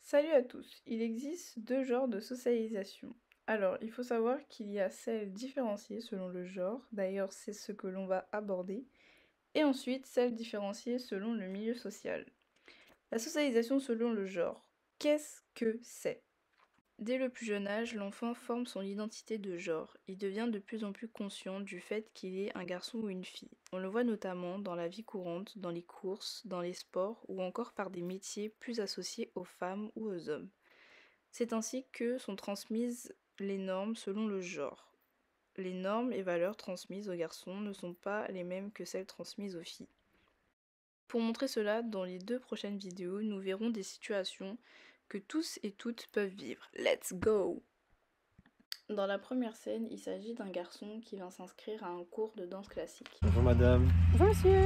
Salut à tous, il existe deux genres de socialisation. Alors, il faut savoir qu'il y a celle différenciée selon le genre, d'ailleurs c'est ce que l'on va aborder, et ensuite celle différenciée selon le milieu social. La socialisation selon le genre, qu'est-ce que c'est? Dès le plus jeune âge, l'enfant forme son identité de genre. Il devient de plus en plus conscient du fait qu'il est un garçon ou une fille. On le voit notamment dans la vie courante, dans les courses, dans les sports ou encore par des métiers plus associés aux femmes ou aux hommes. C'est ainsi que sont transmises les normes selon le genre. Les normes et valeurs transmises aux garçons ne sont pas les mêmes que celles transmises aux filles. Pour montrer cela, dans les deux prochaines vidéos, nous verrons des situations que tous et toutes peuvent vivre. Let's go! Dans la première scène, il s'agit d'un garçon qui vient s'inscrire à un cours de danse classique. Bonjour madame, Bonjour monsieur.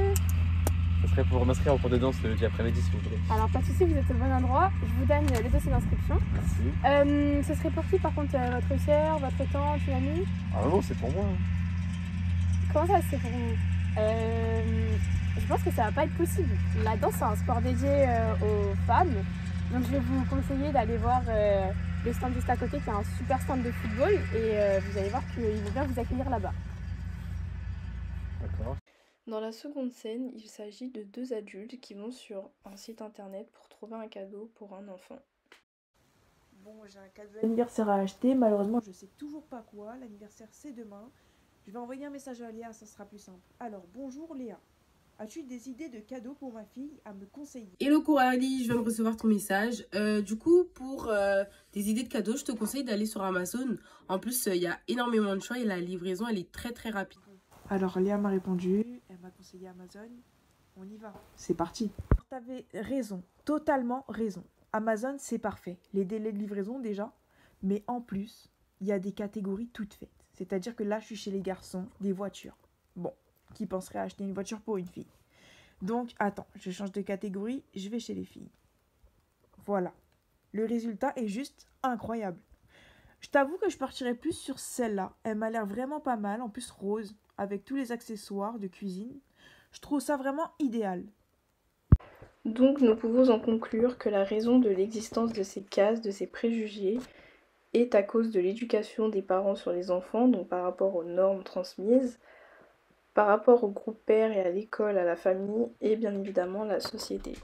ça serait pour m'inscrire au cours de danse le lundi après-midi si vous voulez. Alors pas de soucis, vous êtes au bon endroit. Je vous donne les dossiers d'inscription. Merci. Ce serait pour qui par contre votre sœur, votre tante, une amie? Ah non, c'est pour moi. Comment ça c'est pour vous? Je pense que ça va pas être possible. La danse c'est un sport dédié aux femmes. Donc je vais vous conseiller d'aller voir le stand juste à côté qui est un super stand de football et vous allez voir qu'ils vont bien vous accueillir là-bas. D'accord. Dans la seconde scène, il s'agit de deux adultes qui vont sur un site internet pour trouver un cadeau pour un enfant. Bon, j'ai un cadeau d'anniversaire à acheter, malheureusement je sais toujours pas quoi, l'anniversaire c'est demain. Je vais envoyer un message à Léa, ça sera plus simple. Alors, bonjour Léa. As-tu des idées de cadeaux pour ma fille à me conseiller? Hello Coralie, je viens de recevoir ton message. Du coup, pour des idées de cadeaux, je te conseille d'aller sur Amazon. En plus, il y a énormément de choix et la livraison, elle est très très rapide. Alors Léa m'a répondu, elle m'a conseillé Amazon. On y va, c'est parti. T'avais raison, totalement raison. Amazon c'est parfait, les délais de livraison déjà, mais en plus, il y a des catégories toutes faites. C'est-à-dire que là je suis chez les garçons, des voitures. Bon, qui penserait acheter une voiture pour une fille? Donc attends, je change de catégorie, je vais chez les filles. Voilà, le résultat est juste incroyable. Je t'avoue que je partirais plus sur celle-là, elle m'a l'air vraiment pas mal, en plus rose, avec tous les accessoires de cuisine. Je trouve ça vraiment idéal. Donc nous pouvons en conclure que la raison de l'existence de ces cases, de ces préjugés, est à cause de l'éducation des parents sur les enfants, donc par rapport aux normes transmises, par rapport au groupe père et à l'école, à la famille, et bien évidemment la société.